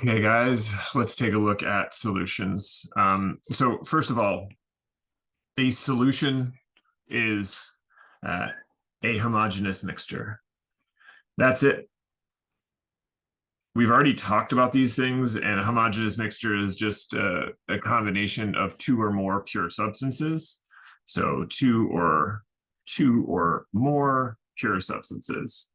Okay, guys, let's take a look at solutions. So first of all, a solution is a homogeneous mixture. That's it. We've already talked about these things, and a homogeneous mixture is just a combination of two or more pure substances. So two or more pure substances.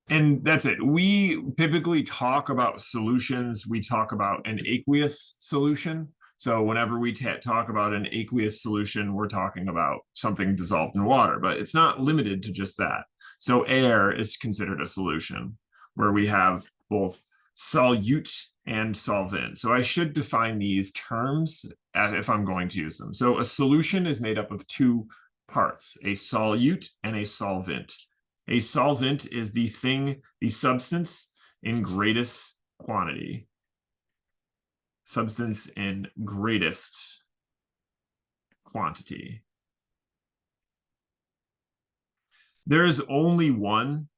And that's it. We typically talk about solutions. We talk about an aqueous solution. So whenever we talk about an aqueous solution, we're talking about something dissolved in water, but it's not limited to just that. So air is considered a solution where we have both solute and solvent. So I should define these terms if I'm going to use them. So a solution is made up of two parts, a solute and a solvent. A solvent is the substance in greatest quantity. Substance in greatest quantity. There's only one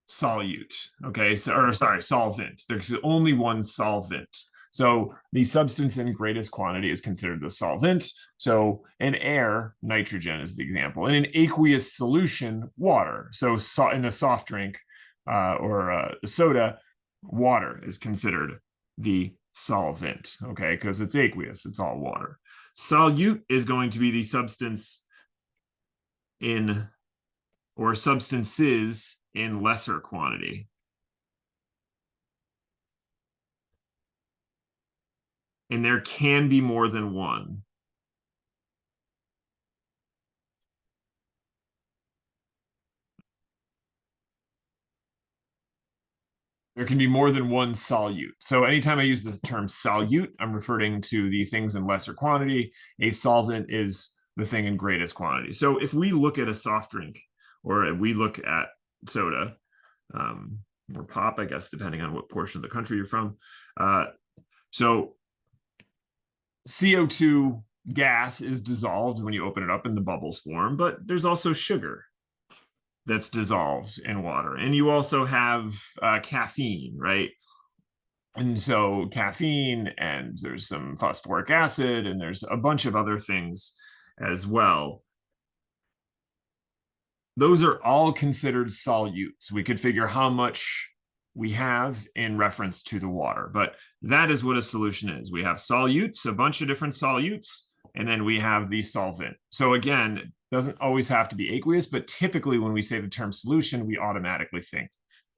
solute, okay? Solvent. There's only one solvent. So the substance in greatest quantity is considered the solvent. So in air, nitrogen is the example. In an aqueous solution, water. So in a soft drink or a soda, water is considered the solvent, okay? Because it's aqueous, it's all water. Solute is going to be the substance in, or substances in lesser quantity. And there can be more than one. There can be more than one solute. So anytime I use the term solute, I'm referring to the things in lesser quantity. A solvent is the thing in greatest quantity. So if we look at a soft drink, or we look at soda, or pop, I guess, depending on what portion of the country you're from. So CO2 gas is dissolved when you open it up in the bubbles form, but there's also sugar that's dissolved in water. And you also have caffeine, right? And so caffeine, and there's some phosphoric acid, and there's a bunch of other things as well. Those are all considered solutes. We could figure how much we have in reference to the water, but that is what a solution is. We have solutes, a bunch of different solutes, and then we have the solvent. So again, it doesn't always have to be aqueous, but typically when we say the term solution, we automatically think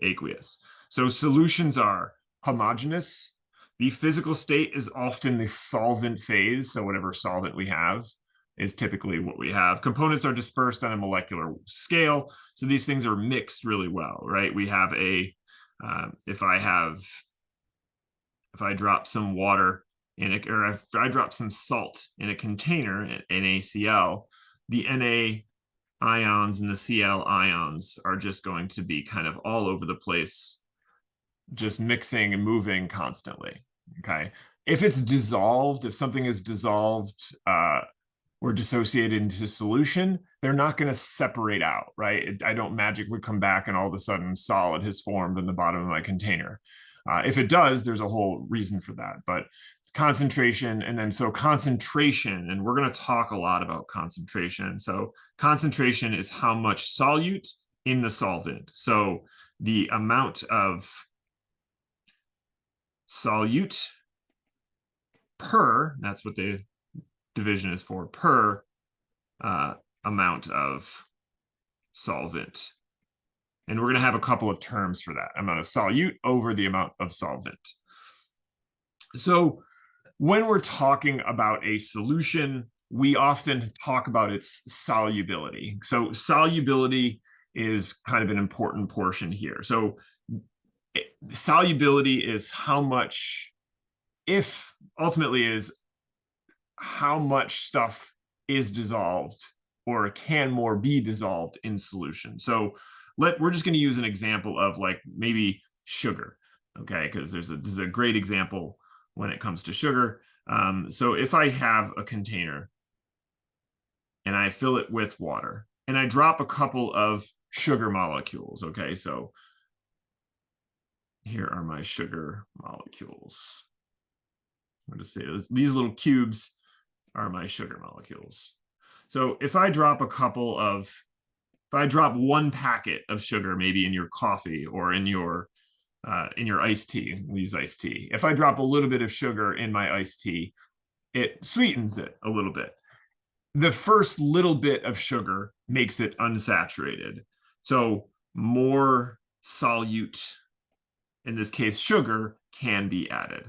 aqueous. So solutions are homogeneous. The physical state is often the solvent phase, so whatever solvent we have is typically what we have. Components are dispersed on a molecular scale, so these things are mixed really well, right? We have a, if I drop some water in it, or if I drop some salt in a container, NaCl, the Na ions and the Cl ions are just going to be kind of all over the place, just mixing and moving constantly, okay? If it's dissolved, if something is dissolved or dissociated into solution, they're not going to separate out, right? I don't magically come back and all of a sudden solid has formed in the bottom of my container. If it does, there's a whole reason for that. But concentration, and then so concentration, and we're going to talk a lot about concentration. So concentration is how much solute in the solvent. So the amount of solute per, that's what the division is for, per amount of solvent. And we're going to have a couple of terms for that. Amount of solute over the amount of solvent. So when we're talking about a solution, we often talk about its solubility. So solubility is kind of an important portion here. So solubility is how much, if ultimately is how much stuff is dissolved or can more be dissolved in solution. So we're just going to use an example of like maybe sugar, okay? Because this is a great example when it comes to sugar. So if I have a container and I fill it with water and I drop a couple of sugar molecules. Okay, so here are my sugar molecules. I'm going to say these little cubes are my sugar molecules. So if I drop one packet of sugar, maybe in your coffee or in your iced tea, we use iced tea. If I drop a little bit of sugar in my iced tea, it sweetens it a little bit. The first little bit of sugar makes it unsaturated. So more solute, in this case sugar, can be added.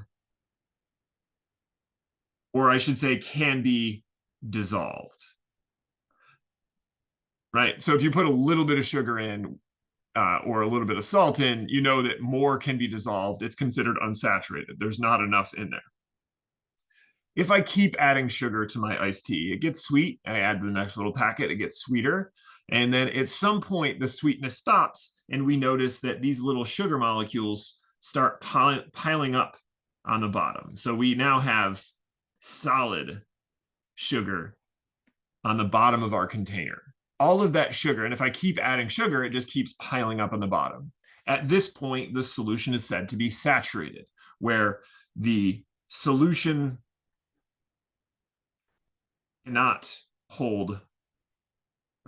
Or I should say can be dissolved. Right? So if you put a little bit of sugar in or a little bit of salt in, you know that more can be dissolved. It's considered unsaturated. There's not enough in there. If I keep adding sugar to my iced tea, it gets sweet. I add the next little packet, it gets sweeter. And then at some point, the sweetness stops, and we notice that these little sugar molecules start piling up on the bottom. So we now have solid sugar on the bottom of our container. All of that sugar, and if I keep adding sugar, it just keeps piling up on the bottom. At this point, the solution is said to be saturated, where the solution cannot hold,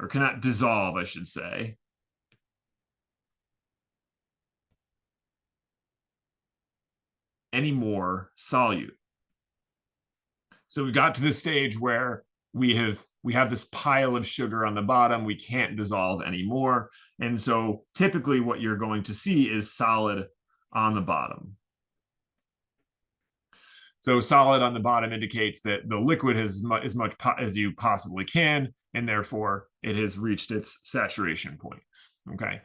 or cannot dissolve, I should say, any more solute. So we got to this stage where we have this pile of sugar on the bottom. We can't dissolve anymore. And so typically what you're going to see is solid on the bottom. So solid on the bottom indicates that the liquid has as much as you possibly can, and therefore it has reached its saturation point. Okay.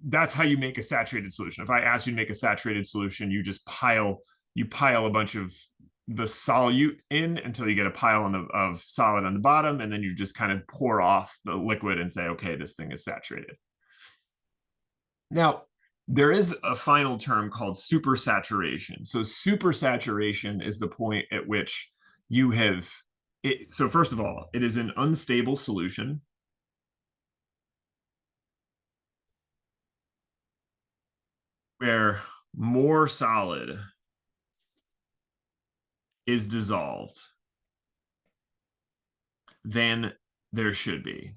That's how you make a saturated solution. If I ask you to make a saturated solution, you just pile a bunch of the solute in until you get a pile of solid on the bottom, and then you just kind of pour off the liquid and say, okay, this thing is saturated. Now, there is a final term called supersaturation. So supersaturation is the point at which you have it. So first of all, it is an unstable solution. Where more solid is dissolved than there should be.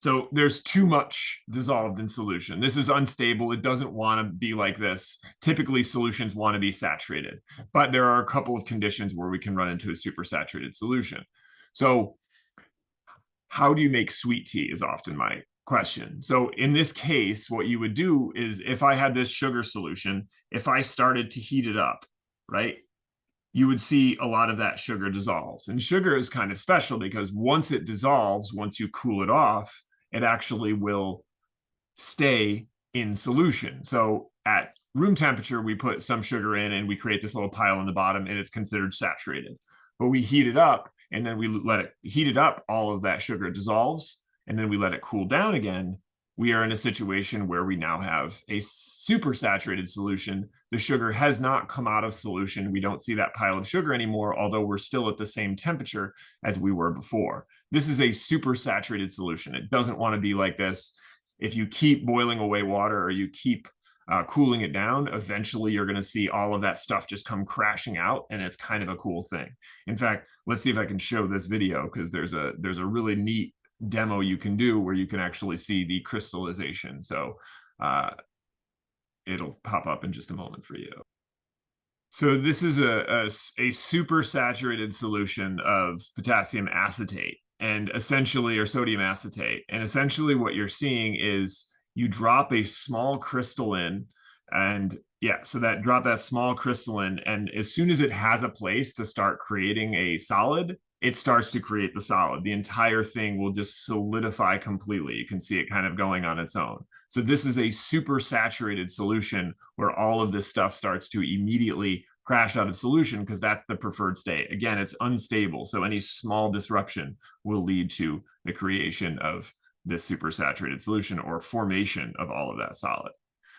So there's too much dissolved in solution. This is unstable. It doesn't want to be like this. Typically, solutions want to be saturated, but there are a couple of conditions where we can run into a supersaturated solution. So how do you make sweet tea is often my question. So in this case, what you would do is if I had this sugar solution, if I started to heat it up, right, you would see a lot of that sugar dissolves. And sugar is kind of special because once it dissolves, once you cool it off, it actually will stay in solution. So at room temperature, we put some sugar in and we create this little pile on the bottom, and it's considered saturated. But we heat it up, and then we let it heat it up, all of that sugar dissolves, and then we let it cool down again. We are in a situation where we now have a supersaturated solution. The sugar has not come out of solution. We don't see that pile of sugar anymore, although we're still at the same temperature as we were before. This is a supersaturated solution. It doesn't want to be like this. If you keep boiling away water or you keep cooling it down, eventually you're going to see all of that stuff just come crashing out, and it's kind of a cool thing. In fact, let's see if I can show this video, because there's a really neat demo you can do where you can actually see the crystallization. So it'll pop up in just a moment for you. So this is a super saturated solution of potassium acetate and essentially, or sodium acetate. And essentially what you're seeing is you drop a small crystal in, and yeah, so drop that small crystal in, and as soon as it has a place to start creating a solid, it starts to create the solid. The entire thing will just solidify completely. You can see it kind of going on its own. So this is a super saturated solution where all of this stuff starts to immediately crash out of solution because that's the preferred state. Again, it's unstable. So any small disruption will lead to the creation of this supersaturated solution or formation of all of that solid.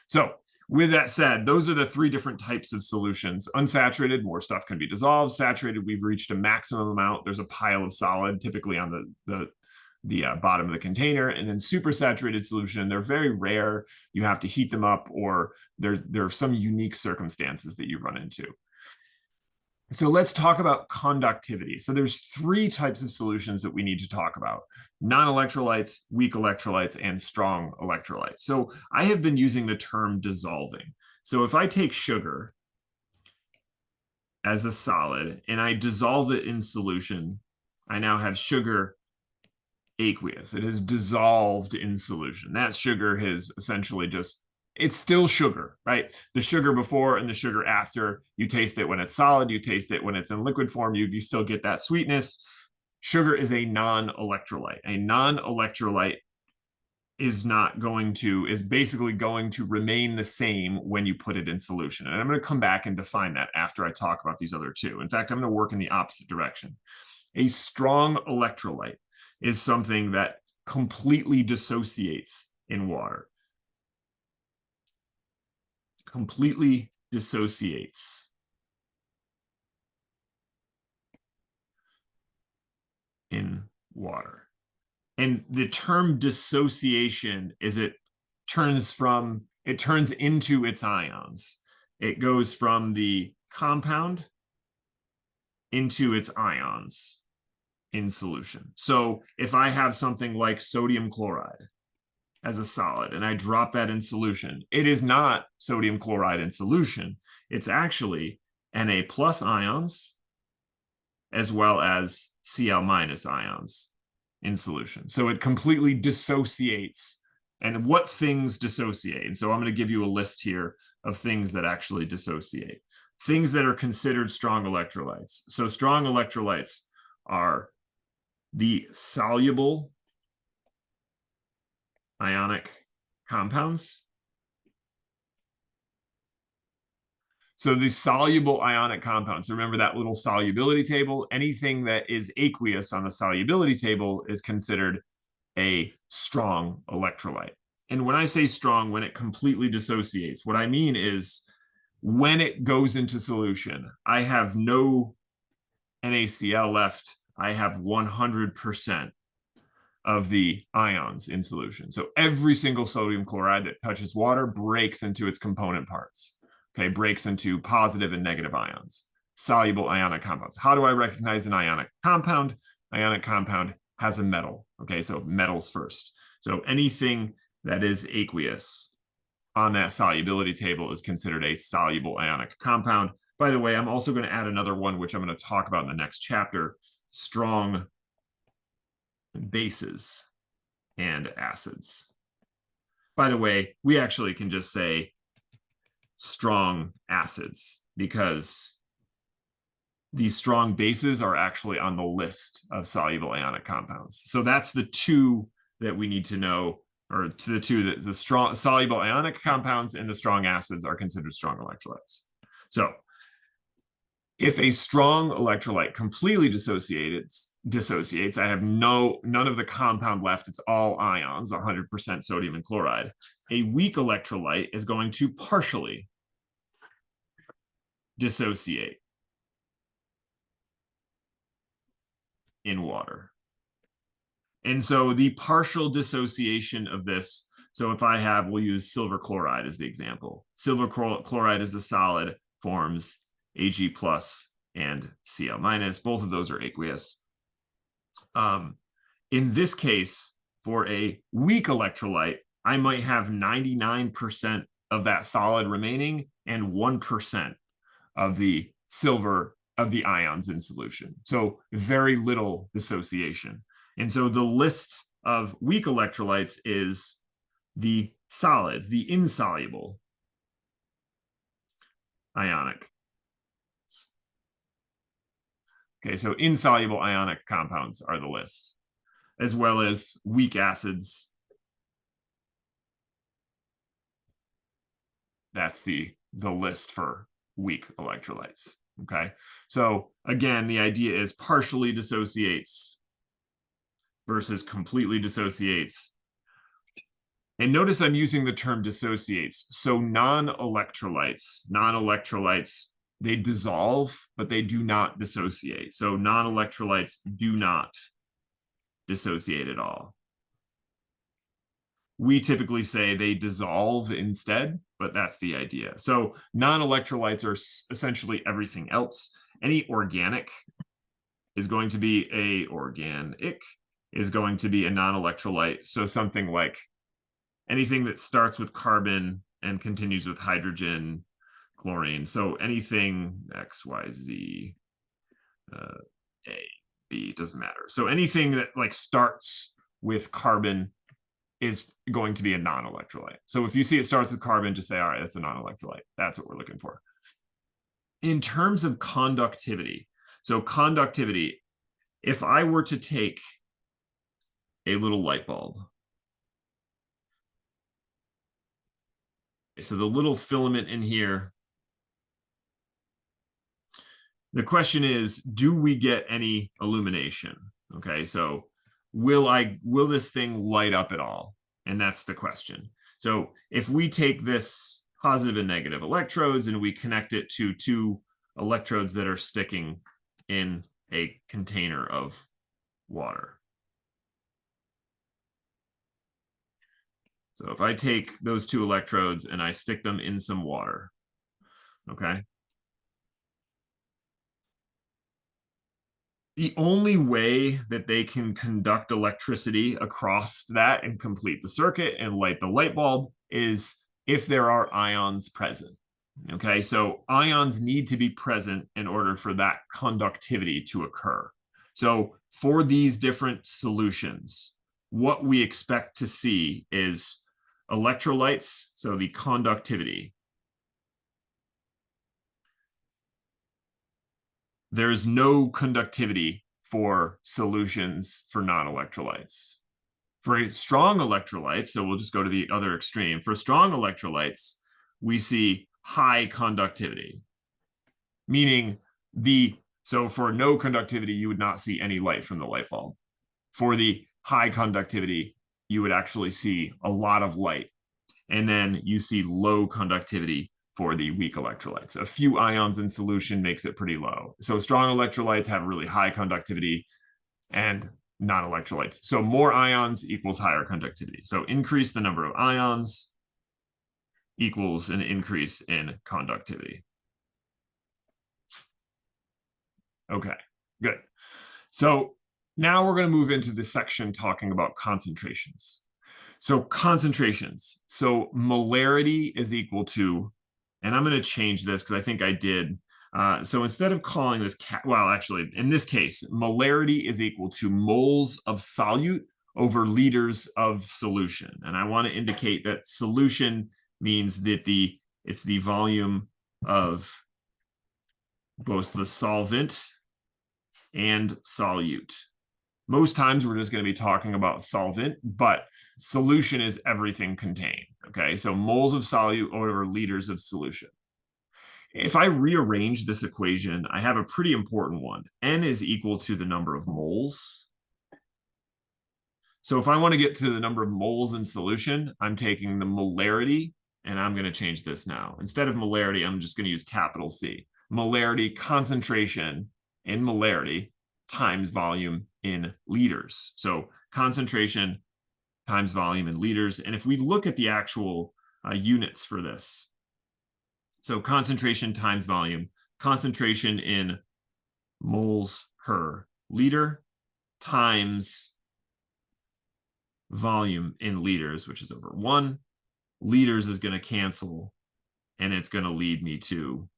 So with that said, those are the three different types of solutions. Unsaturated, more stuff can be dissolved. Saturated, we've reached a maximum amount. There's a pile of solid typically on the bottom of the container. And then supersaturated solution, they're very rare. You have to heat them up, or there are some unique circumstances that you run into. So let's talk about conductivity. So there's three types of solutions that we need to talk about: non-electrolytes, weak electrolytes, and strong electrolytes. So I have been using the term dissolving. So if I take sugar as a solid and I dissolve it in solution, I now have sugar aqueous. It is dissolved in solution. That sugar has essentially just, it's still sugar, right? The sugar before and the sugar after, you taste it when it's solid, you taste it when it's in liquid form, you still get that sweetness. Sugar is a non-electrolyte. A non-electrolyte is basically going to remain the same when you put it in solution. And I'm going to come back and define that after I talk about these other two. In fact, I'm going to work in the opposite direction. A strong electrolyte is something that completely dissociates in water. Completely dissociates in water. And the term dissociation is it turns into its ions. It goes from the compound into its ions in solution. So if I have something like sodium chloride as a solid and I drop that in solution, it is not sodium chloride in solution. It's actually Na plus ions as well as Cl minus ions in solution. So it completely dissociates. And what things dissociate? And so I'm going to give you a list here of things that actually dissociate. Things that are considered strong electrolytes. So strong electrolytes are the soluble ionic compounds. So the soluble ionic compounds, remember that little solubility table? Anything that is aqueous on the solubility table is considered a strong electrolyte. And when I say strong, when it completely dissociates, what I mean is when it goes into solution, I have no NaCl left. I have 100% of the ions in solution. So every single sodium chloride that touches water breaks into its component parts. Okay, breaks into positive and negative ions. Soluble ionic compounds. How do I recognize an ionic compound? Ionic compound has a metal. Okay, so metals first. So anything that is aqueous on that solubility table is considered a soluble ionic compound. By the way, I'm also going to add another one, which I'm going to talk about in the next chapter: strong bases and acids. By the way, we actually can just say strong acids because these strong bases are actually on the list of soluble ionic compounds. So that's the two that we need to know, or to the two that the strong soluble ionic compounds and the strong acids are considered strong electrolytes. So if a strong electrolyte completely dissociates, I have none of the compound left. It's all ions, 100% sodium and chloride. A weak electrolyte is going to partially dissociate in water. And so the partial dissociation of this, so if we'll use silver chloride as the example. Silver chloride as a solid forms Ag plus and Cl minus. Both of those are aqueous. In this case, for a weak electrolyte, I might have 99% of that solid remaining and 1% of the silver of the ions in solution. So very little dissociation. And so the list of weak electrolytes is the solids, the insoluble ionic. Okay, so insoluble ionic compounds are the list, as well as weak acids. That's the list for weak electrolytes. Okay, so again, the idea is partially dissociates versus completely dissociates. And notice I'm using the term dissociates. So non-electrolytes, they dissolve, but they do not dissociate. So non-electrolytes do not dissociate at all. We typically say they dissolve instead, but that's the idea. So non-electrolytes are essentially everything else. Any organic is going to be a non-electrolyte. So something like anything that starts with carbon and continues with hydrogen, chlorine. So anything X, Y, Z, A, B, doesn't matter. So anything that like starts with carbon is going to be a non-electrolyte. So if you see it starts with carbon, just say, all right, that's a non-electrolyte. That's what we're looking for. In terms of conductivity, so conductivity, if I were to take a little light bulb, so the little filament in here, the question is, do we get any illumination? Okay, so will this thing light up at all? And that's the question. So if we take this positive and negative electrodes and we connect it to two electrodes that are sticking in a container of water. So if I take those two electrodes and I stick them in some water, okay? The only way that they can conduct electricity across that and complete the circuit and light the light bulb is if there are ions present. Okay, so ions need to be present in order for that conductivity to occur. So for these different solutions, what we expect to see is electrolytes, so the conductivity. There's no conductivity for solutions for non-electrolytes. For strong electrolytes, so we'll just go to the other extreme. For strong electrolytes, we see high conductivity, meaning so for no conductivity, you would not see any light from the light bulb. For the high conductivity, you would actually see a lot of light. And then you see low conductivity for the weak electrolytes. A few ions in solution makes it pretty low. So strong electrolytes have really high conductivity and non-electrolytes. So more ions equals higher conductivity. So increase the number of ions equals an increase in conductivity. Okay, good. So now we're going to move into the section talking about concentrations. So concentrations. So molarity is equal to, and I'm going to change this because I think I did. So instead of calling this, well, actually, in this case, molarity is equal to moles of solute over liters of solution. And I want to indicate that solution means that it's the volume of both the solvent and solute. Most times we're just going to be talking about solvent, but solution is everything contained. Okay, so moles of solute over liters of solution. If I rearrange this equation, I have a pretty important one. N is equal to the number of moles. So if I want to get to the number of moles in solution, I'm taking the molarity, and I'm going to change this now. Instead of molarity, I'm just going to use capital C. Molarity, concentration in molarity times volume in liters. So concentration times volume in liters. And if we look at the actual units for this, so concentration times volume, concentration in moles per liter times volume in liters, which is over 1. Liters is going to cancel, and it's going to lead me to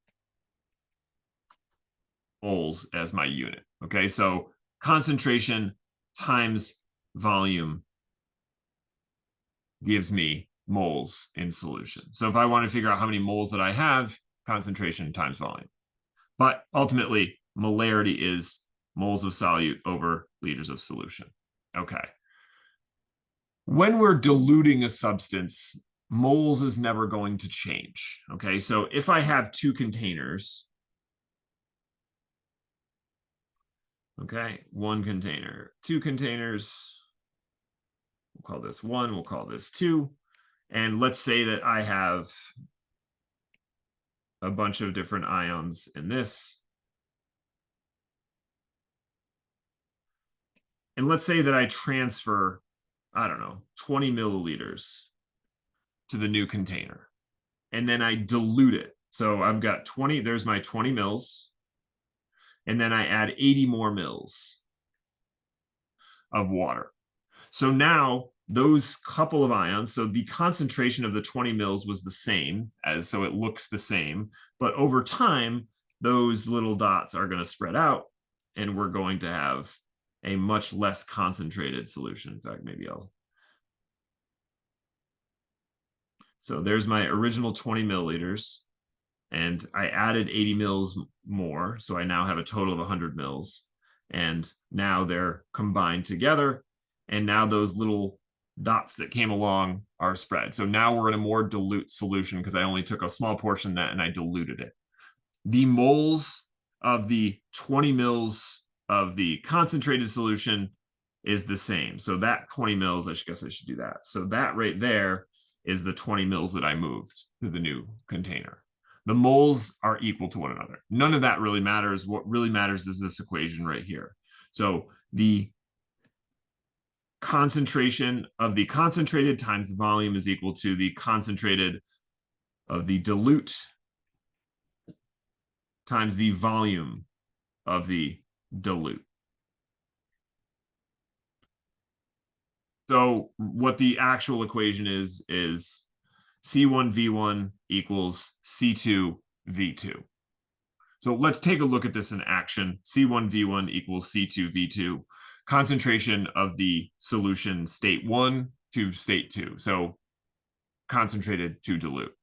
moles as my unit. Okay, so concentration times volume gives me moles in solution. So if I want to figure out how many moles that I have, concentration times volume. But ultimately, molarity is moles of solute over liters of solution. Okay. When we're diluting a substance, moles is never going to change. Okay, so if I have two containers, okay, one container, two containers, we'll call this 1, we'll call this 2. And let's say that I have a bunch of different ions in this. And let's say that I transfer, I don't know, 20 milliliters to the new container. And then I dilute it. So I've got 20, there's my 20 mils. And then I add 80 more mils of water. So now those couple of ions, so the concentration of the 20 mils was the same, as so it looks the same, but over time, those little dots are going to spread out, and we're going to have a much less concentrated solution. In fact, maybe I'll. So there's my original 20 milliliters, and I added 80 mils more, so I now have a total of 100 mils, and now they're combined together, and now those little dots that came along are spread. So now we're in a more dilute solution because I only took a small portion of that and I diluted it. The moles of the 20 mils of the concentrated solution is the same. So that 20 mils, I guess I should do that. So that right there is the 20 mils that I moved to the new container. The moles are equal to one another. None of that really matters. What really matters is this equation right here. So the concentration of the concentrated times the volume is equal to the concentrated of the dilute times the volume of the dilute. So what the actual equation is C1V1 equals C2V2. So let's take a look at this in action. C1V1 equals C2V2. Concentration of the solution state 1 to state 2. So concentrated to dilute.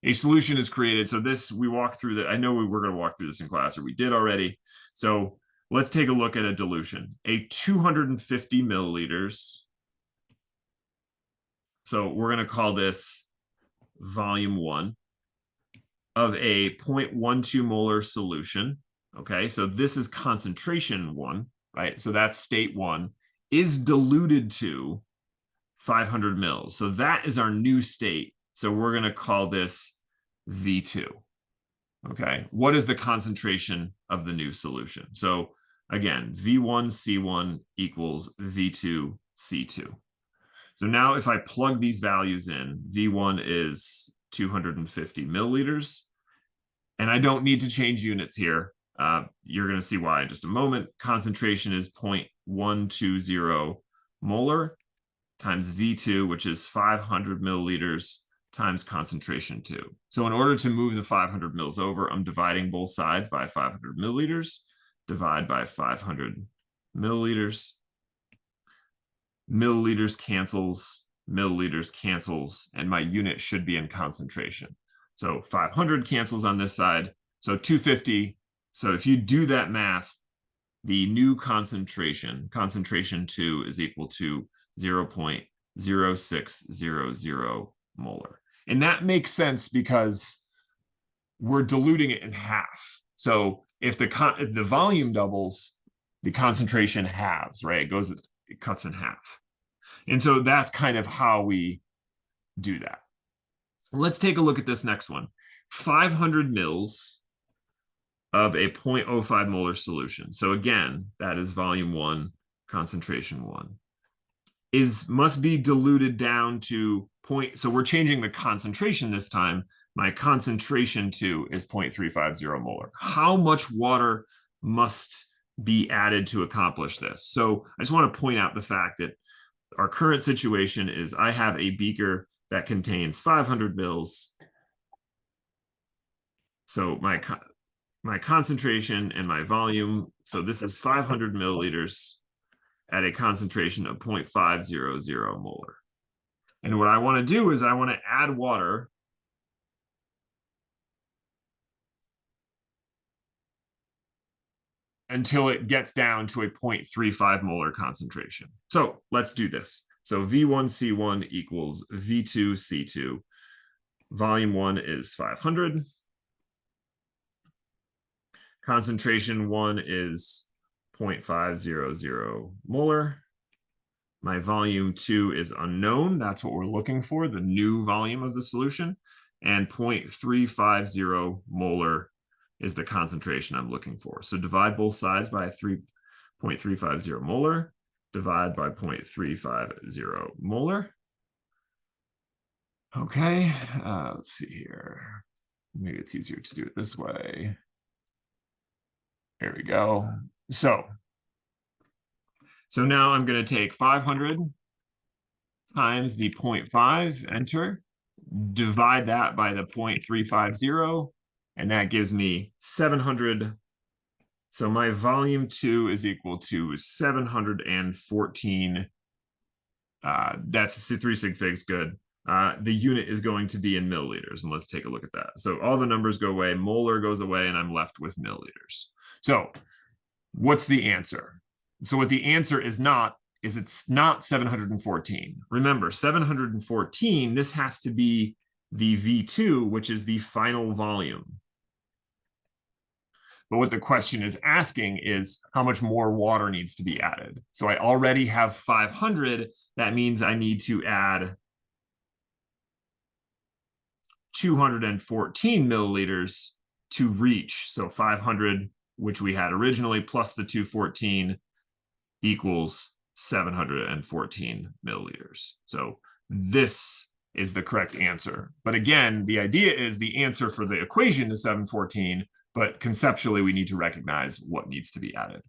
A solution is created. So this, we walk through that. I know we were going to walk through this in class, or we did already. So let's take a look at a dilution. A 250 milliliters. So we're going to call this volume 1 of a 0.12 molar solution. Okay, so this is concentration 1, right? So that's state 1, is diluted to 500 mils. So that is our new state. So we're going to call this V2. Okay, what is the concentration of the new solution? So again, V1C1 equals V2C2. So now if I plug these values in, V1 is 250 milliliters, and I don't need to change units here. You're going to see why in just a moment. Concentration is 0.120 molar times V2, which is 500 milliliters times concentration 2. So in order to move the 500 mils over, I'm dividing both sides by 500 milliliters, divide by 500 milliliters. Milliliters cancels, and my unit should be in concentration. So 500 cancels on this side, so 250. So if you do that math, the new concentration 2 is equal to 0.0600 molar. And that makes sense because we're diluting it in half. So if the volume doubles, the concentration halves, right? It cuts in half. And so that's kind of how we do that. Let's take a look at this next one. 500 mils of a 0.05 molar solution. So again, that is volume 1, concentration 1. Must be diluted down to so we're changing the concentration this time. My concentration 2 is 0.350 molar. How much water must be added to accomplish this? So I just want to point out the fact that our current situation is I have a beaker that contains 500 mils. So my concentration and my volume, so this is 500 milliliters at a concentration of 0.500 molar. And what I want to do is I want to add water until it gets down to a 0.35 molar concentration. So let's do this. So V1C1 equals V2C2. Volume 1 is 500. Concentration 1 is 0.500 molar. My volume 2 is unknown. That's what we're looking for, the new volume of the solution. And 0.350 molar is the concentration I'm looking for. So divide both sides by 3.350 molar, divide by 0.350 molar. Okay, let's see here. Maybe it's easier to do it this way. There we go. So now I'm going to take 500 times the 0.5, enter, divide that by the 0.350, and that gives me 700. So my volume 2 is equal to 714. That's 3 sig figs, good. The unit is going to be in milliliters, and let's take a look at that. So all the numbers go away, molar goes away, and I'm left with milliliters. So what's the answer? So what the answer is it's not 714. Remember, 714, this has to be the V2, which is the final volume. But what the question is asking is how much more water needs to be added. So I already have 500. That means I need to add 214 milliliters to reach. So 500, which we had originally, plus the 214 equals 714 milliliters. So this is the correct answer. But again, the idea is the answer for the equation is 714, but conceptually we need to recognize what needs to be added.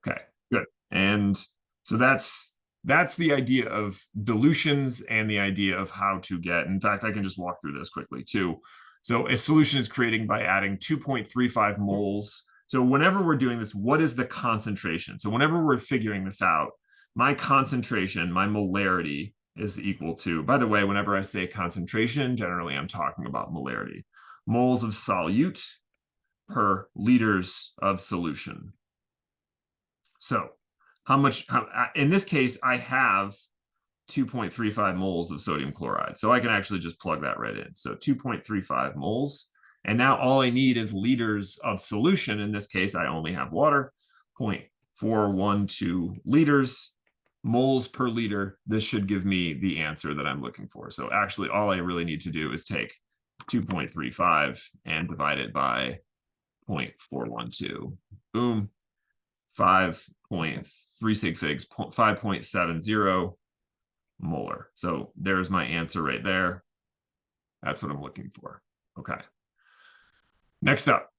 Okay, good. And so that's the idea of dilutions and the idea of how to get, in fact, I can just walk through this quickly too. So a solution is creating by adding 2.35 moles. So whenever we're doing this, what is the concentration? So whenever we're figuring this out, my concentration, my molarity is equal to, by the way, whenever I say concentration, generally I'm talking about molarity. Moles of solute per liters of solution. So in this case, I have 2.35 moles of sodium chloride. So I can actually just plug that right in. So 2.35 moles. And now all I need is liters of solution. In this case, I only have water, 0.412 liters, moles per liter. This should give me the answer that I'm looking for. So actually, all I really need to do is take 2.35 and divide it by 0.412. Boom. 5.3 sig figs, 5.70 molar. So there's my answer right there. That's what I'm looking for. Okay. Next up.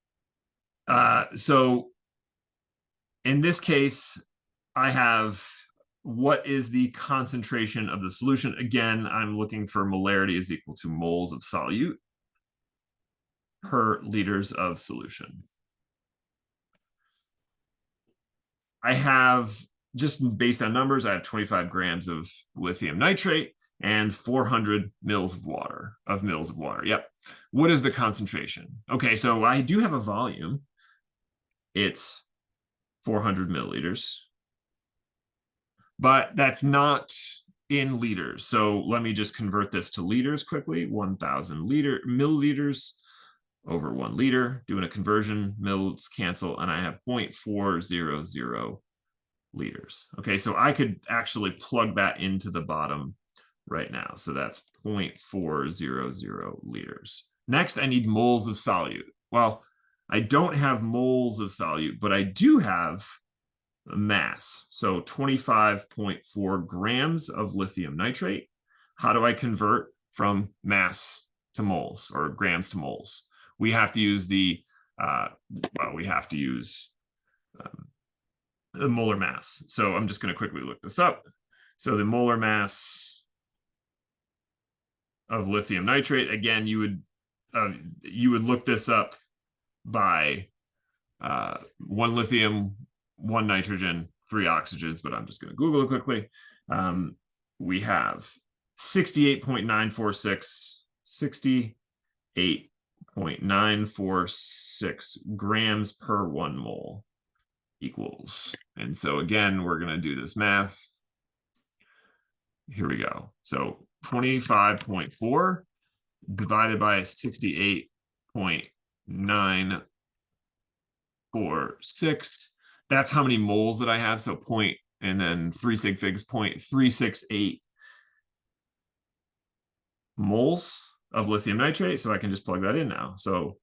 So in this case, I have what is the concentration of the solution? Again, I'm looking for molarity is equal to moles of solute per liters of solution. I have, just based on numbers, I have 25 grams of lithium nitrate and 400 mils of water, Yep. What is the concentration? Okay, so I do have a volume. It's 400 milliliters. But that's not in liters. So let me just convert this to liters quickly. 1,000 milliliters over 1 liter, doing a conversion, mils cancel, and I have 0.400 liters. Okay, so I could actually plug that into the bottom right now. So that's 0.400 liters. Next, I need moles of solute. Well, I don't have moles of solute, but I do have mass. So 25.4 grams of lithium nitrate. How do I convert from mass to moles or grams to moles? We have to use the molar mass. So I'm just going to quickly look this up. So the molar mass of lithium nitrate, again, you would look this up by 1 lithium, 1 nitrogen, 3 oxygens, but I'm just going to Google it quickly. We have 68.946 grams per 1 mole equals. And so again, we're going to do this math. Here we go. So 25.4 divided by 68.946. That's how many moles that I have. So and then 3 sig figs 0.368 moles of lithium nitrate. So I can just plug that in now. So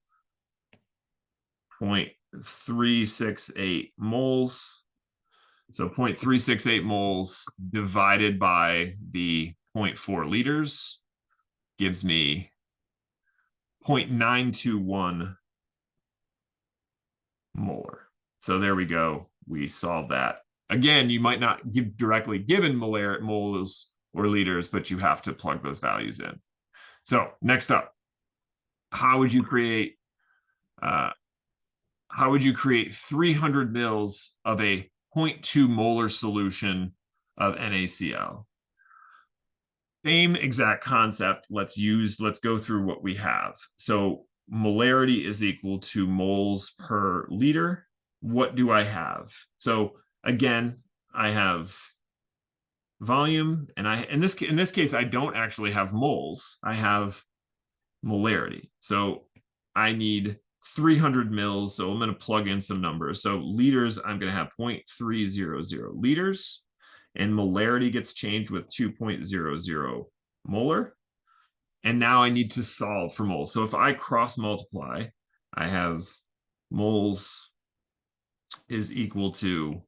0.368 moles. So 0.368 moles divided by the 0.4 liters gives me 0.921 molar. So there we go. We solved that. Again, you might not give directly given moles or liters, but you have to plug those values in. So next up, how would you create 300 mils of a 0.2 molar solution of NaCl? Same exact concept. Let's go through what we have. So molarity is equal to moles per liter. What do I have? So again, I have volume, and in this case, I don't actually have moles. I have molarity. So I need 300 mils. So I'm going to plug in some numbers. So liters, I'm going to have 0.300 liters, and molarity gets changed with 2.00 molar. And now I need to solve for moles. So if I cross multiply, I have moles is equal to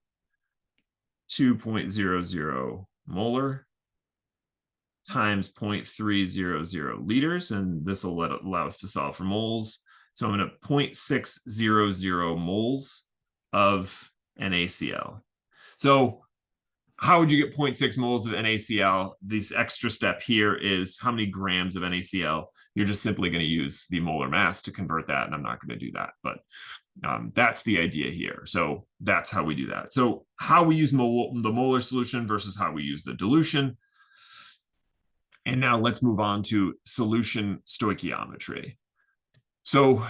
2.00 molar times 0.300 liters, and this will allow us to solve for moles. So I'm going to 0.600 moles of NaCl. So how would you get 0.6 moles of NaCl? This extra step here is how many grams of NaCl. You're just simply going to use the molar mass to convert that, and I'm not going to do that, but that's the idea here. So that's how we do that. So how we use the molar solution versus how we use the dilution. And now let's move on to solution stoichiometry. So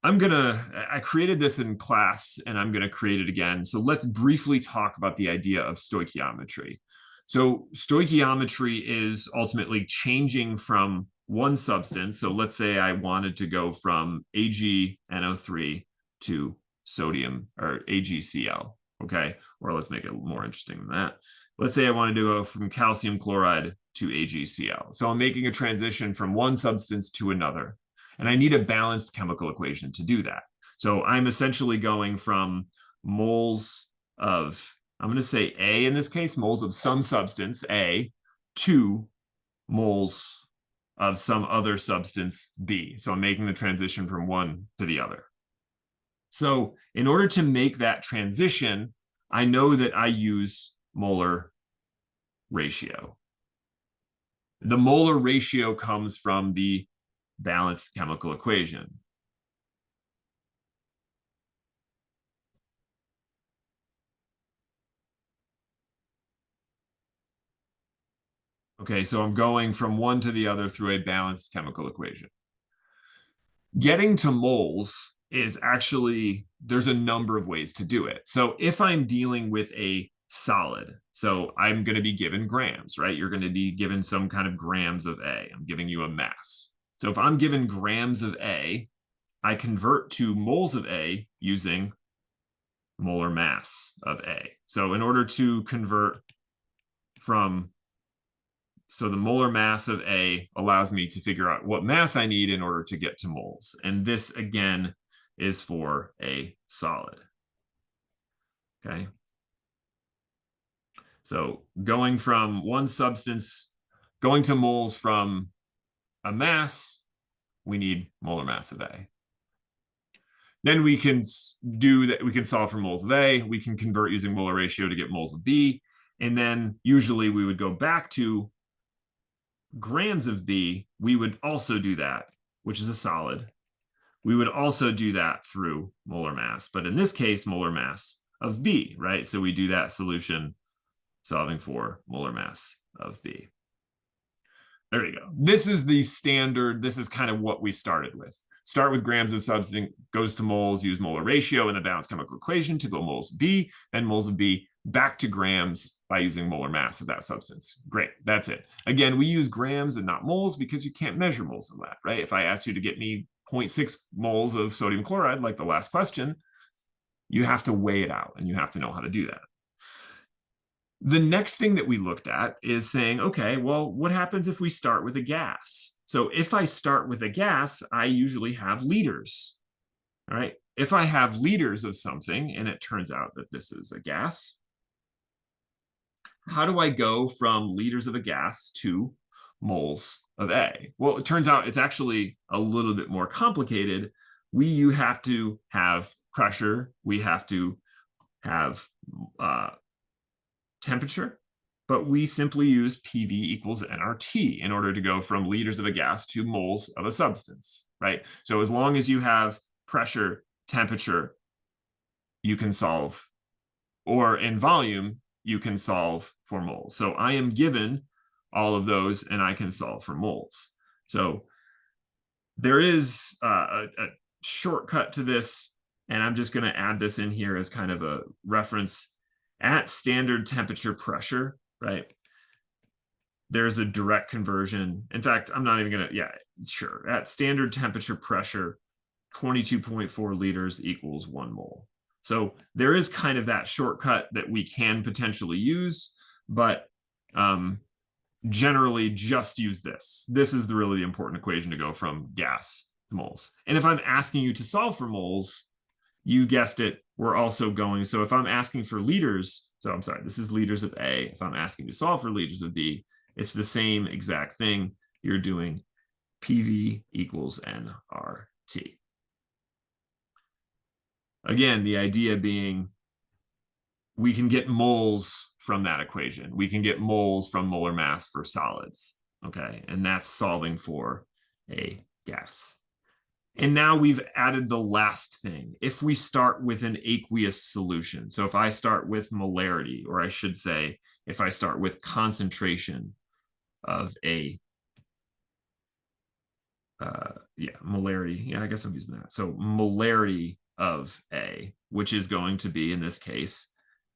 I created this in class, and I'm going to create it again. So let's briefly talk about the idea of stoichiometry. So stoichiometry is ultimately changing from one substance. So let's say I wanted to go from AgNO3 to sodium or AgCl. Okay. Or let's make it more interesting than that. Let's say I wanted to go from calcium chloride to AgCl. So I'm making a transition from one substance to another. And I need a balanced chemical equation to do that. So I'm essentially going from moles of, I'm going to say A in this case, moles of some substance, A, to moles of some other substance, B. So I'm making the transition from one to the other. So in order to make that transition, I know that I use molar ratio. The molar ratio comes from the balanced chemical equation. Okay, so I'm going from one to the other through a balanced chemical equation. Getting to moles is actually, there's a number of ways to do it. So if I'm dealing with a solid, so I'm going to be given grams, right? You're going to be given some kind of grams of A. I'm giving you a mass. So if I'm given grams of A, I convert to moles of A using molar mass of A. So in order to convert from, so the molar mass of A allows me to figure out what mass I need in order to get to moles. And this, again, is for a solid. Okay. So going from one substance, going to moles from a mass, we need molar mass of A. Then we can do that. We can solve for moles of A. We can convert using molar ratio to get moles of B. And then usually we would go back to grams of B. We would also do that, which is a solid. We would also do that through molar mass, but in this case, molar mass of B, right? So we do that solution solving for molar mass of B. There you go. This is the standard. This is kind of what we started with. Start with grams of substance, goes to moles, use molar ratio in the balanced chemical equation to go moles of B, then moles of B, back to grams by using molar mass of that substance. Great, that's it. Again, we use grams and not moles because you can't measure moles of that, right? If I asked you to get me 0.6 moles of sodium chloride, like the last question, you have to weigh it out and you have to know how to do that. The next thing that we looked at is saying, okay, well, what happens if we start with a gas? So if I start with a gas, I usually have liters. All right. If I have liters of something, and it turns out that this is a gas, how do I go from liters of a gas to moles of A? Well, it turns out it's actually a little bit more complicated. You have to have pressure, we have to have temperature, but we simply use PV equals nRT in order to go from liters of a gas to moles of a substance, right? So as long as you have pressure, temperature, you can solve, or in volume, you can solve for moles. So I am given all of those and I can solve for moles. So there is a shortcut to this, and I'm just going to add this in here as kind of a reference. At standard temperature pressure, right, there's a direct conversion. In fact, I'm not even going to, yeah, sure. At standard temperature pressure, 22.4 liters equals 1 mole. So there is kind of that shortcut that we can potentially use, but generally just use this. This is the really important equation to go from gas to moles. And if I'm asking you to solve for moles, you guessed it, we're also going, so if I'm asking for liters, so I'm sorry, this is liters of A. If I'm asking to solve for liters of B, it's the same exact thing. You're doing PV equals nRT. Again, the idea being we can get moles from that equation. We can get moles from molar mass for solids, okay? And that's solving for a gas. And now we've added the last thing. If we start with an aqueous solution, so if I start with molarity, or I should say, if I start with concentration of a, molarity, yeah, I guess I'm using that. So molarity of A, which is going to be, in this case,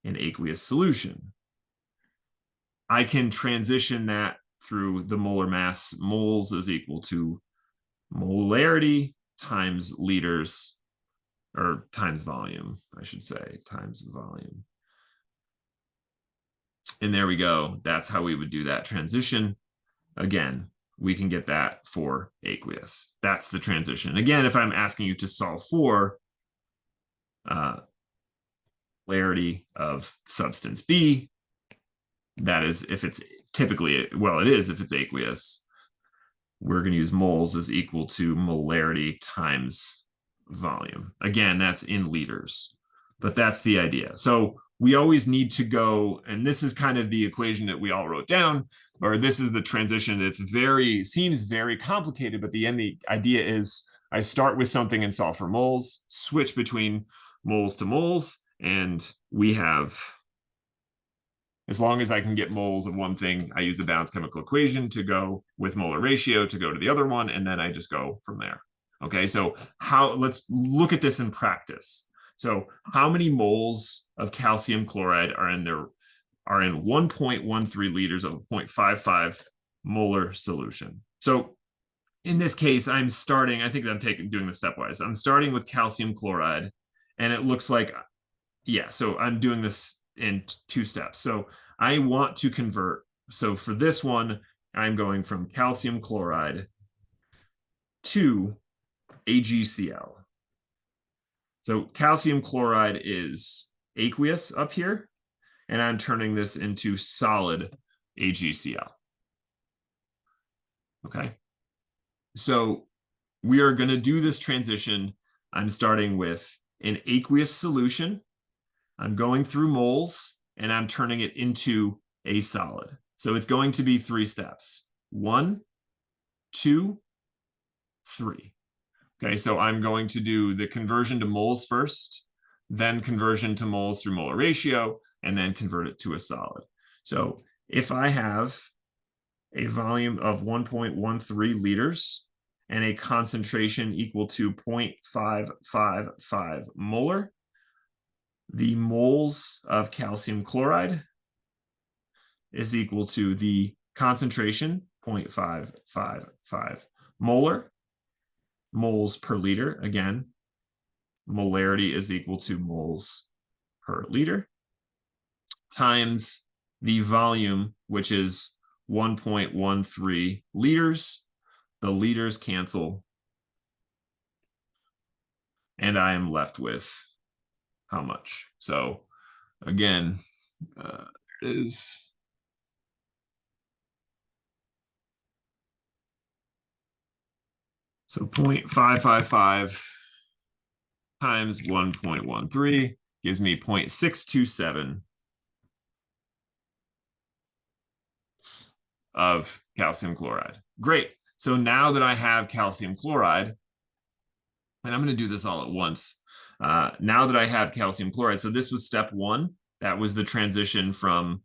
an aqueous solution. I can transition that through the molar mass. Moles is equal to molarity times liters, or times volume, I should say, times volume. And there we go. That's how we would do that transition. Again, we can get that for aqueous. That's the transition. Again, if I'm asking you to solve for molarity of substance B, that is if it's typically, well, it is if it's aqueous, we're going to use moles is equal to molarity times volume. Again, that's in liters, but that's the idea. So we always need to go, and this is kind of the equation that we all wrote down, or this is the transition. It's seems very complicated, but the idea is I start with something and solve for moles, switch between moles to moles, and we have, as long as I can get moles of one thing, I use the balanced chemical equation to go with molar ratio to go to the other one, and then I just go from there. Okay, so let's look at this in practice. So how many moles of calcium chloride are in 1.13 liters of a 0.55 molar solution? So in this case, I'm starting, I think I'm doing this stepwise. I'm starting with calcium chloride, and it looks like, yeah, so I'm doing this in 2 steps. So I want to convert. So for this one, I'm going from calcium chloride to AgCl. So calcium chloride is aqueous up here, and I'm turning this into solid AgCl. Okay. So we are going to do this transition. I'm starting with an aqueous solution. I'm going through moles, and I'm turning it into a solid. So it's going to be 3 steps. 1, 2, 3. Okay, so I'm going to do the conversion to moles first, then conversion to moles through molar ratio, and then convert it to a solid. So if I have a volume of 1.13 liters and a concentration equal to 0.555 molar, the moles of calcium chloride is equal to the concentration, 0.555 molar, moles per liter. Again, molarity is equal to moles per liter, times the volume, which is 1.13 liters. The liters cancel. And I am left with how much? So again, is so 0.555 times 1.13 gives me 0.627 of calcium chloride. Great. So now that I have calcium chloride, and I'm going to do this all at once. Now that I have calcium chloride, so this was step one. That was the transition from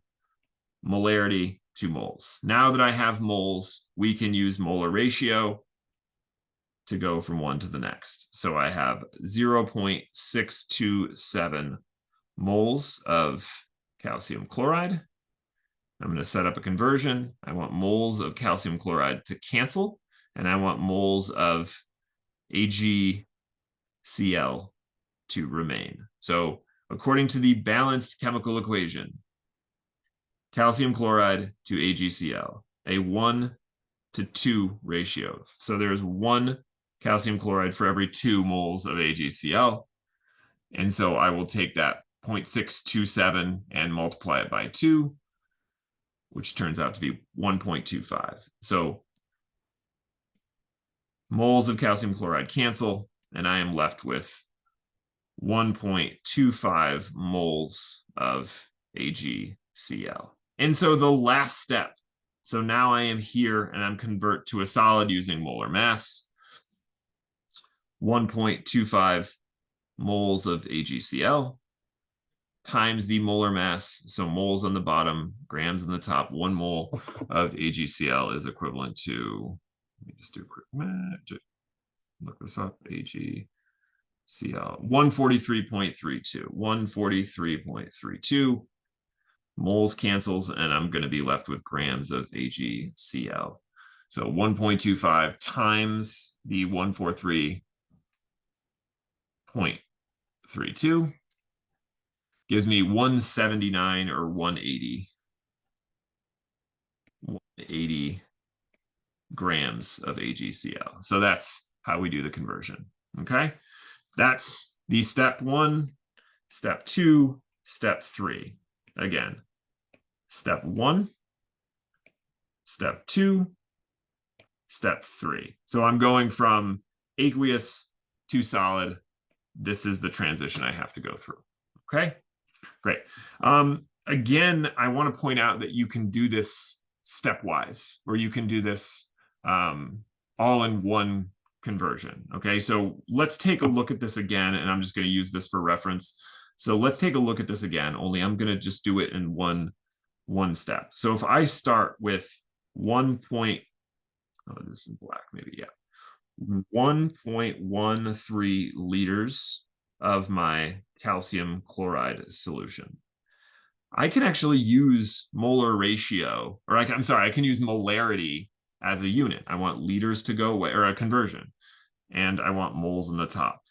molarity to moles. Now that I have moles, we can use molar ratio to go from one to the next. So I have 0.627 moles of calcium chloride. I'm going to set up a conversion. I want moles of calcium chloride to cancel, and I want moles of AgCl to remain. So according to the balanced chemical equation, calcium chloride to AgCl, a 1:2 ratio. So there's 1 calcium chloride for every 2 moles of AgCl. And so I will take that 0.627 and multiply it by 2, which turns out to be 1.25. So moles of calcium chloride cancel, and I am left with 1.25 moles of AgCl. And so the last step, so now I am here and I'm convert to a solid using molar mass, 1.25 moles of AgCl times the molar mass, so moles on the bottom, grams on the top. 1 mole of AgCl is equivalent to, let me just do a quick magic, look this up, AgCl, 143.32, 143.32 moles cancels, and I'm going to be left with grams of AgCl. So 1.25 times the 143.32 gives me 179 or 180 grams of AgCl. So that's how we do the conversion. Okay, that's the step 1, step 2, step 3. Again, step 1, step 2, step 3. So I'm going from aqueous to solid. This is the transition I have to go through. Okay, great. Again, I want to point out that you can do this stepwise, or you can do this all in one conversion. Okay, so let's take a look at this again, and I'm just going to use this for reference. So let's take a look at this again, only I'm going to just do it in one step. So if I start with 1. Oh, this is in black, maybe, yeah. 1.13 liters of my calcium chloride solution. I can actually use molar ratio, or I'm sorry, I can use molarity as a unit. I want liters to go away, or a conversion, and I want moles in the top.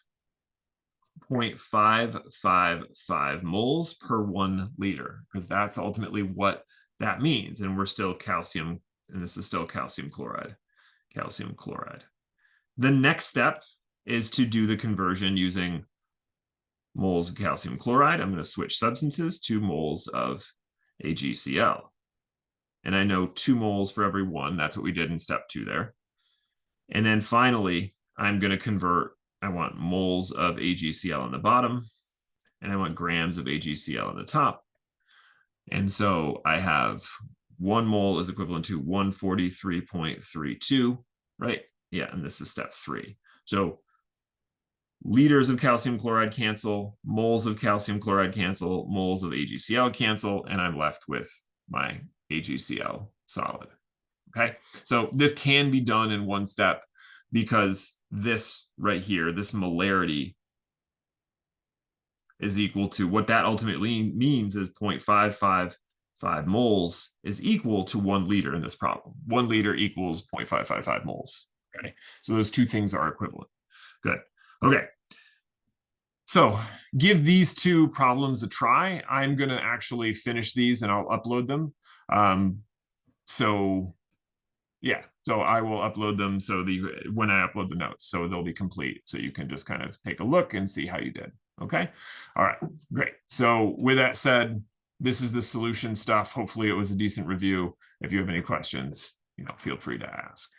0.555 moles per 1 liter, because that's ultimately what that means. And we're still calcium, and this is still calcium chloride. Calcium chloride. The next step is to do the conversion using moles of calcium chloride. I'm going to switch substances to moles of AgCl. And I know 2 moles for every 1. That's what we did in step 2 there. And then finally, I'm going to convert. I want moles of AgCl on the bottom, and I want grams of AgCl on the top. And so I have 1 mole is equivalent to 143.32, right? Yeah, and this is step 3. So liters of calcium chloride cancel, moles of calcium chloride cancel, moles of AgCl cancel, and I'm left with my AgCl solid. Okay, so this can be done in one step because this right here, this molarity, is equal to, what that ultimately means is 0.555 moles is equal to 1 liter in this problem. 1 liter equals 0.555 moles. Okay, so those two things are equivalent. Good. Okay. So give these two problems a try. I'm going to actually finish these and I'll upload them. So yeah, so I will upload them when I upload the notes, so they'll be complete. So you can just kind of take a look and see how you did. Okay. All right, great. So with that said, this is the solution stuff. Hopefully it was a decent review. If you have any questions, feel free to ask.